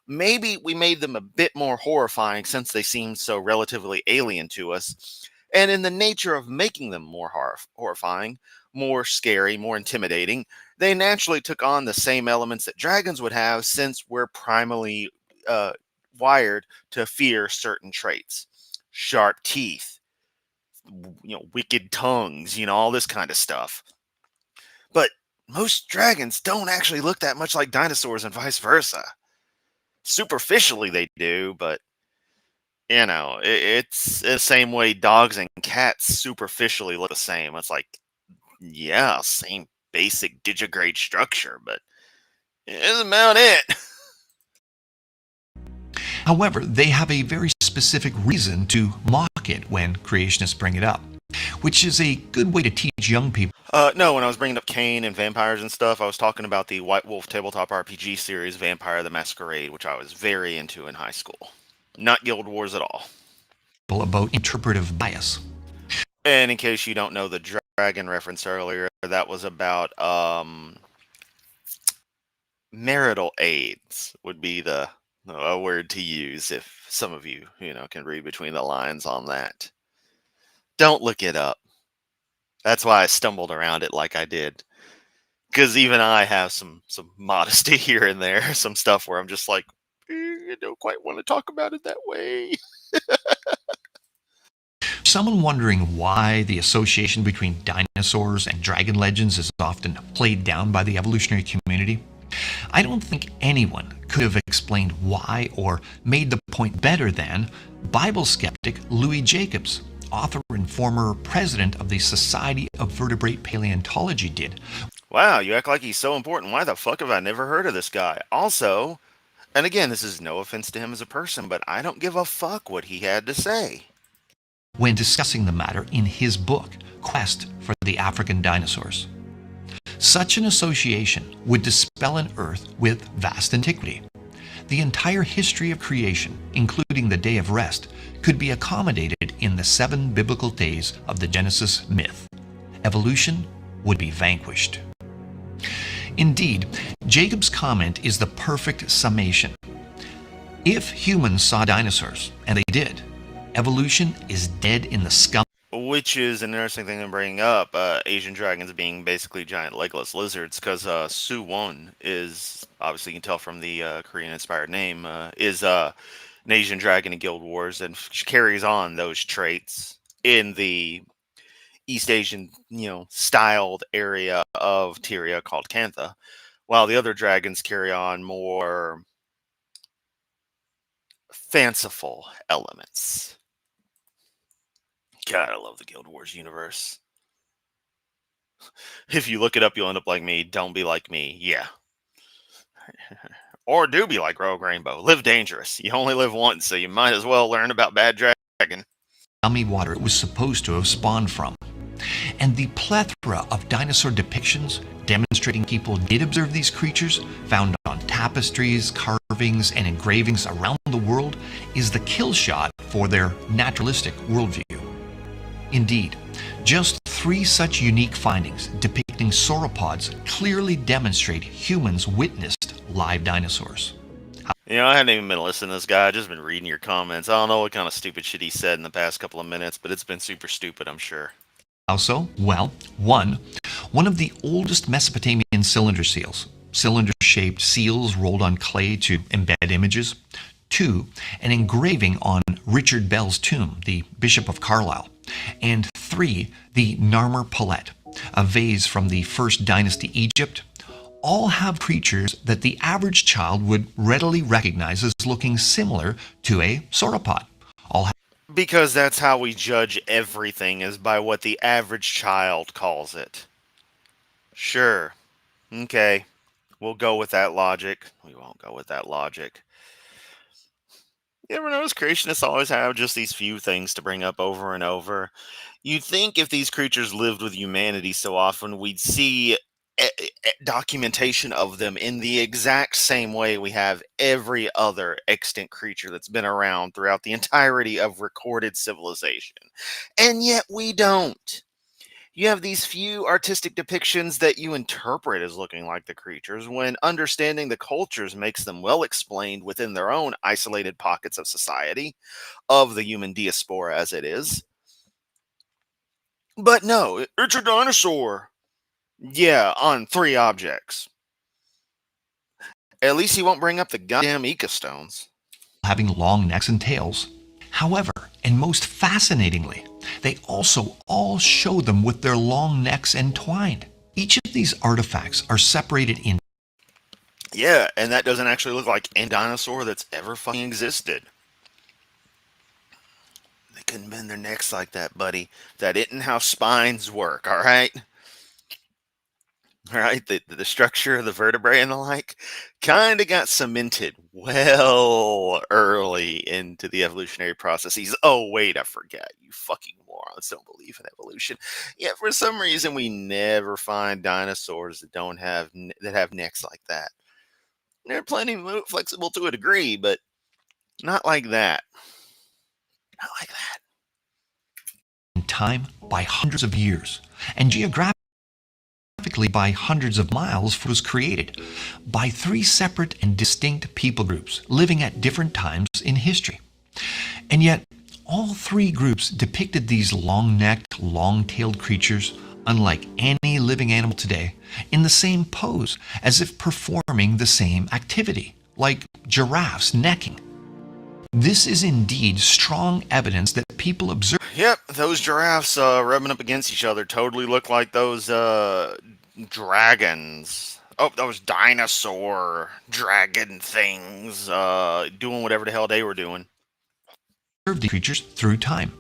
Maybe we made them a bit more horrifying since they seemed so relatively alien to us. And in the nature of making them more horrifying, more scary, more intimidating, they naturally took on the same elements that dragons would have since we're primarily wired to fear certain traits. Sharp teeth, wicked tongues, all this kind of stuff. But most dragons don't actually look that much like dinosaurs and vice versa. Superficially they do, but it's the same way dogs and cats superficially look the same. It's like, yeah, same basic digigrade structure, but isn't about it. However, they have a very specific reason to mock it when creationists bring it up. which is a good way to teach young people. No, when I was bringing up Kane and vampires and stuff, I was talking about the White Wolf tabletop RPG series Vampire the Masquerade, which I was very into in high school. Not Guild Wars at all. About interpretive bias. And in case you don't know the dragon reference earlier, that was about marital aids would be the a word to use if some of you, can read between the lines on that. Don't look it up. That's why I stumbled around it like I did. Because even I have some modesty here and there, some stuff where I'm just like, I don't quite want to talk about it that way. Someone wondering why the association between dinosaurs and dragon legends is often played down by the evolutionary community. I don't think anyone could have explained why or made the point better than Bible skeptic Louis Jacobs, author and former president of the Society of Vertebrate Paleontology, did. Wow, you act like he's so important. Why the fuck have I never heard of this guy? Also, and again, this is no offense to him as a person, but I don't give a fuck what he had to say. When discussing the matter in his book, Quest for the African Dinosaurs. Such an association would dispel an Earth with vast antiquity. The entire history of creation, including the day of rest, could be accommodated in the 7 biblical days of the Genesis myth. Evolution would be vanquished. Indeed, Jacob's comment is the perfect summation. If humans saw dinosaurs, and they did, evolution is dead in the scum. Which is an interesting thing to bring up. Asian dragons being basically giant legless lizards, because Su-Won is, obviously you can tell from the Korean-inspired name, is an Asian dragon in Guild Wars, and carries on those traits in the East Asian, styled area of Tyria called Kantha, while the other dragons carry on more fanciful elements. God, I love the Guild Wars universe. If you look it up, you'll end up like me. Don't be like me. Yeah. Or do be like Rogue Rainbow. Live dangerous. You only live once, so you might as well learn about Bad Dragon. Scummy water it was supposed to have spawned from. And the plethora of dinosaur depictions demonstrating people did observe these creatures, found on tapestries, carvings, and engravings around the world, is the kill shot for their naturalistic worldview. Indeed, just 3 such unique findings depicting sauropods clearly demonstrate humans witnessed live dinosaurs. I hadn't even been listening to this guy. I've just been reading your comments. I don't know what kind of stupid shit he said in the past couple of minutes, but it's been super stupid, I'm sure. How so? Well, one of the oldest Mesopotamian cylinder seals, cylinder-shaped seals rolled on clay to embed images. 2, an engraving on Richard Bell's tomb, the Bishop of Carlisle. And 3, the Narmer Palet, a vase from the First Dynasty Egypt. All have creatures that the average child would readily recognize as looking similar to a sauropod. Because that's how we judge everything, is by what the average child calls it. Sure. Okay. We'll go with that logic. We won't go with that logic. You ever notice creationists always have just these few things to bring up over and over? You'd think if these creatures lived with humanity so often, we'd see documentation of them in the exact same way we have every other extant creature that's been around throughout the entirety of recorded civilization. And yet we don't. You have these few artistic depictions that you interpret as looking like the creatures, when understanding the cultures makes them well explained within their own isolated pockets of society, of the human diaspora as it is. But no, it's a dinosaur. Yeah, on 3 objects. At least he won't bring up the goddamn ecostones. Having long necks and tails. However, and most fascinatingly, they also all show them with their long necks entwined. Each of these artifacts are separated in. Yeah, and that doesn't actually look like any dinosaur that's ever fucking existed. They couldn't bend their necks like that, buddy. That isn't how spines work, alright? right? The structure of the vertebrae and the like kind of got cemented well early into the evolutionary processes. Oh, wait, I forgot. You fucking morons don't believe in evolution. Yeah, for some reason we never find dinosaurs that don't have that have necks like that. They're plenty flexible to a degree, but not like that. Not like that. In time by hundreds of years, and geographically by hundreds of miles, was created by three separate and distinct people groups living at different times in history. And yet, all three groups depicted these long-necked, long-tailed creatures, unlike any living animal today, in the same pose, as if performing the same activity, like giraffes necking. This is indeed strong evidence that people observe. Yep, those giraffes rubbing up against each other totally look like those dragons. Oh, those dinosaur dragon things doing whatever the hell they were doing. The creatures through time.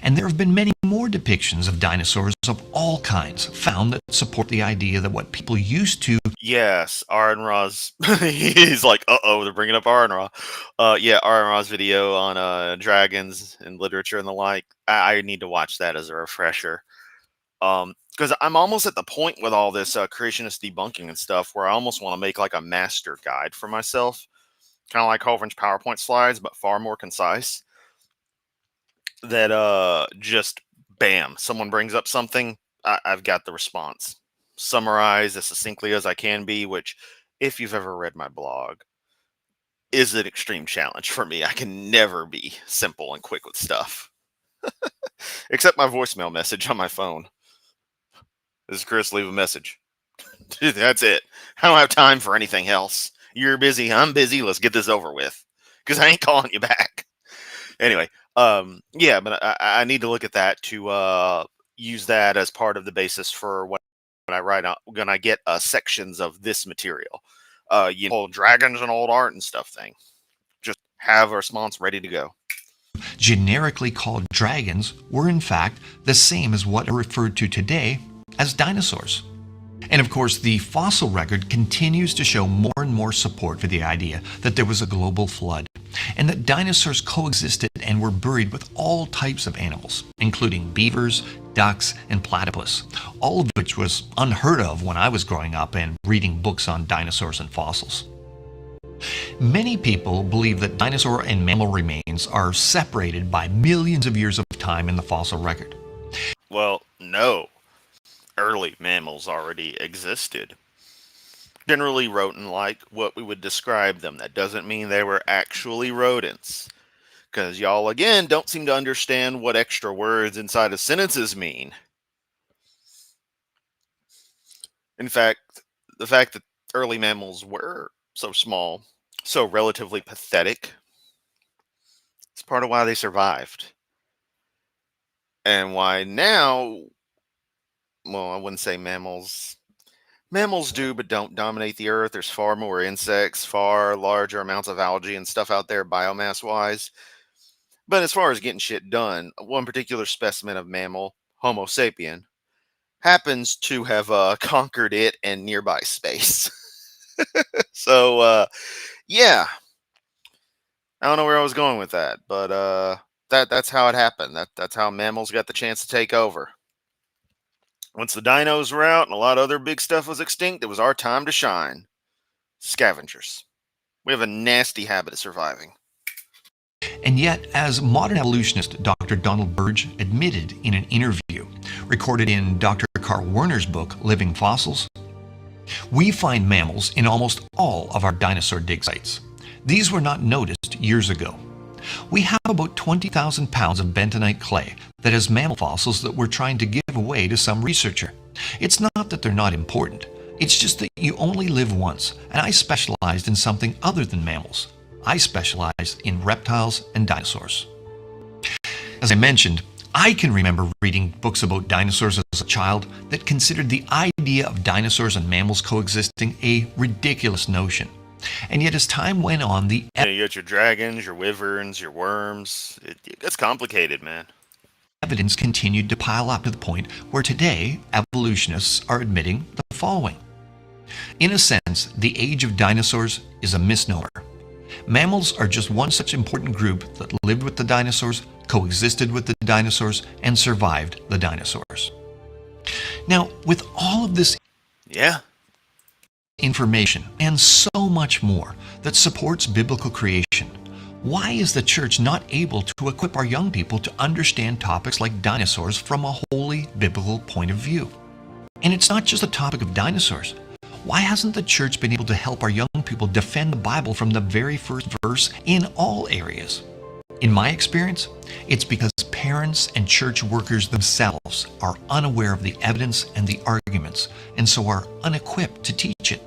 And there have been many more depictions of dinosaurs of all kinds found that support the idea that what people used to. Yes, Aaron Ra's. He's like, uh-oh, they're bringing up Aaron Ra. Yeah, Aaron Ra's video on dragons and literature and the like. I need to watch that as a refresher. Because I'm almost at the point with all this creationist debunking and stuff where I almost want to make like a master guide for myself. Kind of like Hovren's PowerPoint slides, but far more concise. That just bam, someone brings up something, I've got the response summarized as succinctly as I can be, which if you've ever read my blog is an extreme challenge for me. I can never be simple and quick with stuff. Except my voicemail message on my phone. This is Chris, leave a message. That's it. I don't have time for anything else. You're busy, I'm busy, let's get this over with. Because I ain't calling you back. Anyway, yeah, but I need to look at that to use that as part of the basis for when I write out when I get sections of this material. Old dragons and old art and stuff thing. Just have a response ready to go. Generically called dragons were in fact the same as what are referred to today as dinosaurs. And of course, the fossil record continues to show more and more support for the idea that there was a global flood and that dinosaurs coexisted and were buried with all types of animals, including beavers, ducks, and platypus, all of which was unheard of when I was growing up and reading books on dinosaurs and fossils. Many people believe that dinosaur and mammal remains are separated by millions of years of time in the fossil record. Well, no. Early mammals already existed. Generally rodent-like, what we would describe them. That doesn't mean they were actually rodents. Because y'all, again, don't seem to understand what extra words inside of sentences mean. In fact, the fact that early mammals were so small, so relatively pathetic, it's part of why they survived. And why now, well, I wouldn't say mammals. Mammals do, but don't dominate the earth. There's far more insects, far larger amounts of algae and stuff out there biomass-wise. But as far as getting shit done, one particular specimen of mammal, Homo sapien, happens to have conquered it and nearby space. So, yeah, I don't know where I was going with that, but that's how it happened. That's how mammals got the chance to take over. Once the dinos were out and a lot of other big stuff was extinct, it was our time to shine. Scavengers. We have a nasty habit of surviving. And yet, as modern evolutionist Dr. Donald Burge admitted in an interview recorded in Dr. Carl Werner's book, Living Fossils, we find mammals in almost all of our dinosaur dig sites. These were not noticed years ago. We have about 20,000 pounds of bentonite clay that has mammal fossils that we're trying to give away to some researcher. It's not that they're not important. It's just that you only live once, and I specialized in something other than mammals. I specialize in reptiles and dinosaurs. As I mentioned, I can remember reading books about dinosaurs as a child that considered the idea of dinosaurs and mammals coexisting a ridiculous notion. And yet as time went on, you got your dragons, your wyverns, your worms. It's complicated, man. evidence continued to pile up to the point where today evolutionists are admitting the following. In a sense, the age of dinosaurs is a misnomer. Mammals are just one such important group that lived with the dinosaurs, coexisted with the dinosaurs, and survived the dinosaurs. Now, with all of this Yeah. information and so much more that supports biblical creation, why is the church not able to equip our young people to understand topics like dinosaurs from a wholly biblical point of view? And it's not just the topic of dinosaurs. Why hasn't the church been able to help our young people defend the Bible from the very first verse in all areas? In my experience, it's because parents and church workers themselves are unaware of the evidence and the arguments, and so are unequipped to teach it.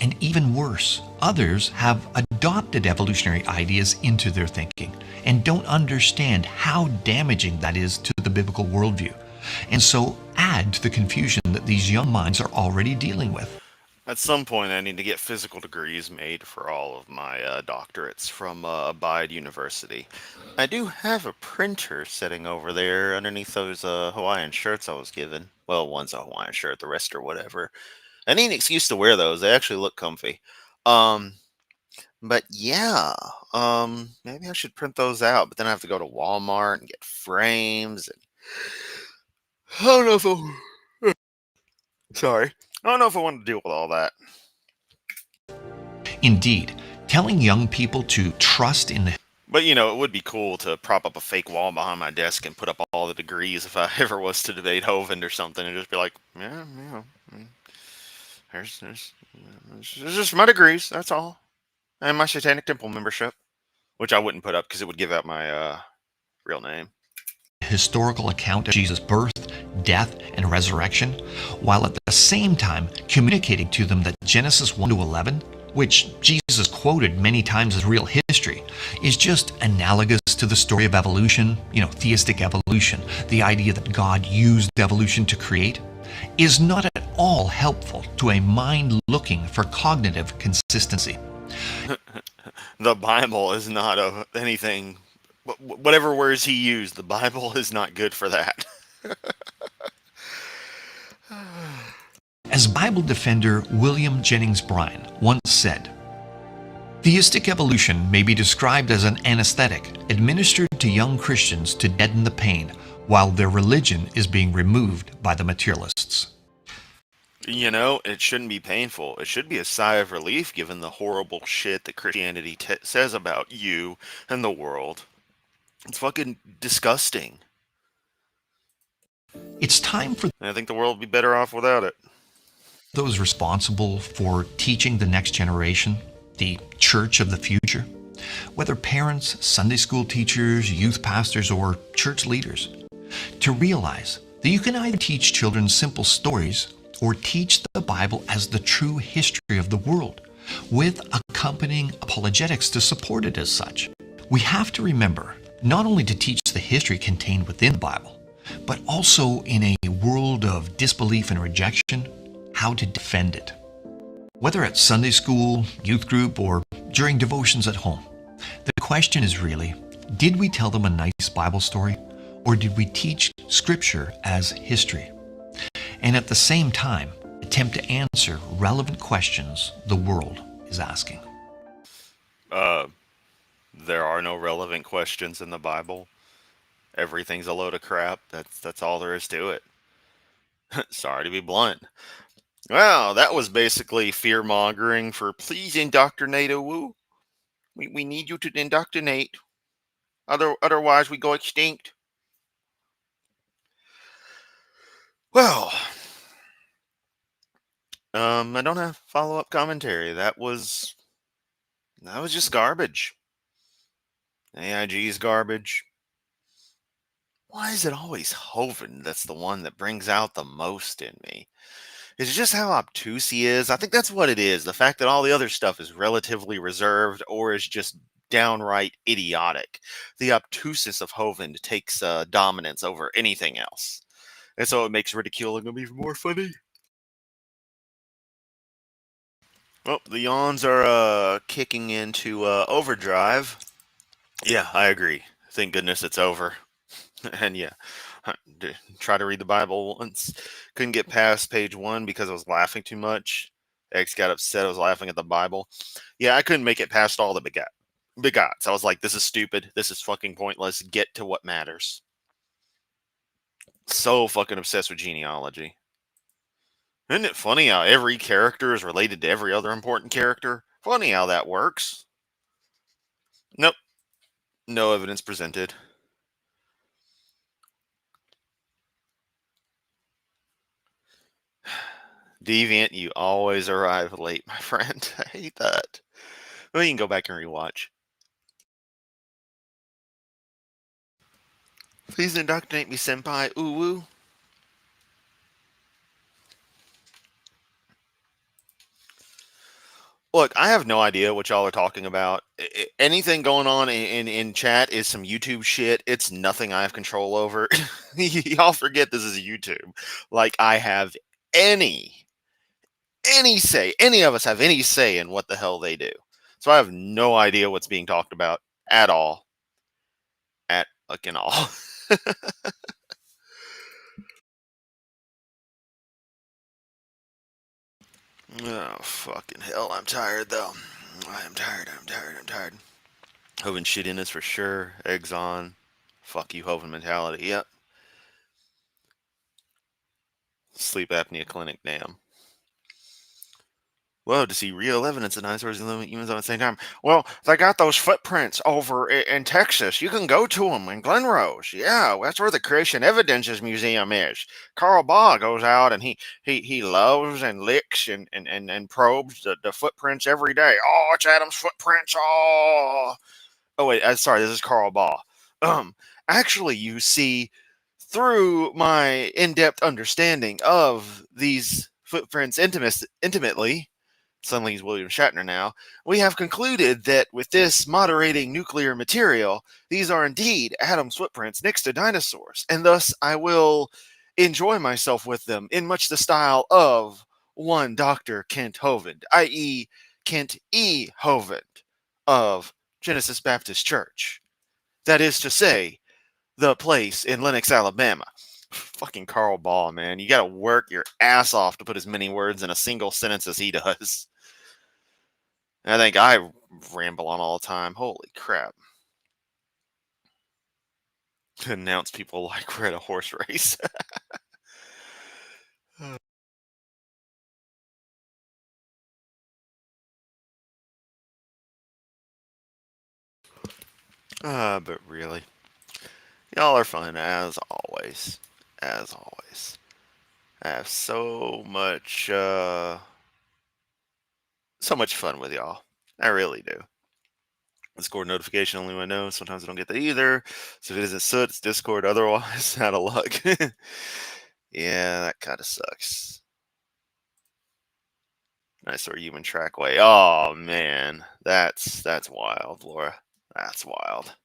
And even worse, others have adopted evolutionary ideas into their thinking and don't understand how damaging that is to the biblical worldview, and so add to the confusion that these young minds are already dealing with. At some point, I need to get physical degrees made for all of my doctorates from Abide University. I do have a printer sitting over there underneath those Hawaiian shirts I was given. Well, one's a Hawaiian shirt, the rest are whatever. I need an excuse to wear those. They actually look comfy. Um, but yeah, maybe I should print those out. But then I have to go to Walmart and get frames. And I don't know if sorry, I don't know if I want to deal with all that. Indeed, telling young people to trust in the But it would be cool to prop up a fake wall behind my desk and put up all the degrees if I ever was to debate Hovind or something, and just be like, yeah, there's just my degrees. That's all, and my Satanic Temple membership, which I wouldn't put up because it would give out my real name. historical account of Jesus' birth, death, and resurrection, while at the same time communicating to them that Genesis 1 to 11, which Jesus quoted many times as real history, is just analogous to the story of evolution, theistic evolution, the idea that God used evolution to create, is not at all helpful to a mind looking for cognitive consistency. The Bible is not anything. Whatever words he used, the Bible is not good for that. As Bible defender William Jennings Bryan once said, theistic evolution may be described as an anesthetic administered to young Christians to deaden the pain while their religion is being removed by the materialists. It shouldn't be painful. It should be a sigh of relief given the horrible shit that Christianity says about you and the world. It's fucking disgusting. It's time for And I think the world would be better off without it. those responsible for teaching the next generation, the church of the future, whether parents, Sunday school teachers, youth pastors, or church leaders, to realize that you can either teach children simple stories or teach the Bible as the true history of the world, with accompanying apologetics to support it as such. We have to remember not only to teach the history contained within the Bible, but also in a world of disbelief and rejection, how to defend it. Whether at Sunday school, youth group, or during devotions at home, the question is really, did we tell them a nice Bible story, or did we teach Scripture as history? And at the same time, attempt to answer relevant questions the world is asking. There are no relevant questions in the Bible. Everything's a load of crap. That's all there is to it. Sorry to be blunt. Well, that was basically fear mongering for please indoctrinate a woo. We need you to indoctrinate. Otherwise we go extinct. Well, I don't have follow up commentary. That was just garbage. AIG's garbage. Why is it always Hovind that's the one that brings out the most in me? Is it just how obtuse he is? I think that's what it is. The fact that all the other stuff is relatively reserved or is just downright idiotic. The obtuseness of Hovind takes dominance over anything else. And so it makes ridiculing him even more funny. Well, the yawns are kicking into overdrive. Yeah, I agree. Thank goodness it's over. And yeah, try to read the Bible once. Couldn't get past page 1 because I was laughing too much. Ex got upset I was laughing at the Bible. Yeah, I couldn't make it past all the begots. I was like, this is stupid. This is fucking pointless. Get to what matters. So fucking obsessed with genealogy. Isn't it funny how every character is related to every other important character? Funny how that works. Nope. No evidence presented. Deviant, you always arrive late, my friend. I hate that. Well, you can go back and rewatch. Please indoctrinate me, senpai. Ooh woo. Look, I have no idea what y'all are talking about. Anything going on in chat is some YouTube shit. It's nothing I have control over. Y'all forget this is YouTube. Like I have any say. Any of us have any say in what the hell they do. So I have no idea what's being talked about at all. At fucking all. Oh, fucking hell. I'm tired, though. I'm tired. Hoven shit in us for sure. Eggs on. Fuck you, Hoven mentality. Yep. Sleep apnea clinic, damn. Whoa, to see real evidence of dinosaurs and living humans at the same time. Well, they got those footprints over in Texas. You can go to them in Glenrose. Yeah, that's where the Creation Evidences Museum is. Carl Baugh goes out and he loves and licks and probes the footprints every day. Oh, it's Adam's footprints. Oh wait, sorry, this is Carl Baugh. Actually, you see, through my in-depth understanding of these footprints intimately, suddenly he's William Shatner now, we have concluded that with this moderating nuclear material, these are indeed Adam's footprints next to dinosaurs, and thus I will enjoy myself with them in much the style of one Dr. Kent Hovind, i.e., Kent E. Hovind of Genesis Baptist Church. That is to say, the place in Lenox, Alabama. Fucking Carl Ball, man. You gotta work your ass off to put as many words in a single sentence as he does. I think I ramble on all the time. Holy crap. Announce people like we're at a horse race. But really, y'all are fun as always. As always. I have so much fun with y'all. I really do. Discord notification only when I know. Sometimes I don't get that either. So if it isn't soot, it's Discord. Otherwise, out of luck. Yeah, that kind of sucks. Nice or human trackway. Oh man, that's wild, Laura. That's wild.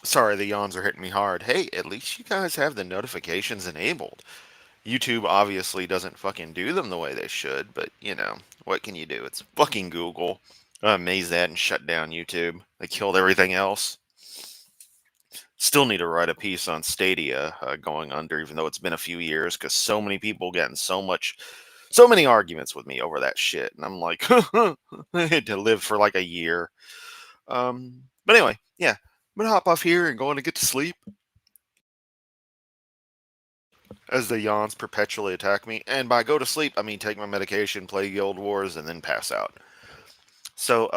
Sorry, the yawns are hitting me hard. Hey, at least you guys have the notifications enabled. YouTube obviously doesn't fucking do them the way they should, but you know, what can you do? It's fucking Google. I'm amazed they hadn't shut down YouTube. They killed everything else. Still need to write a piece on Stadia going under, even though it's been a few years, because so many people getting so many arguments with me over that shit, and I'm like, I had to live for like a year. But anyway, yeah, I'm gonna hop off here and going to get to sleep as the yawns perpetually attack me. And by go to sleep, I mean take my medication, play Guild Wars, and then pass out. So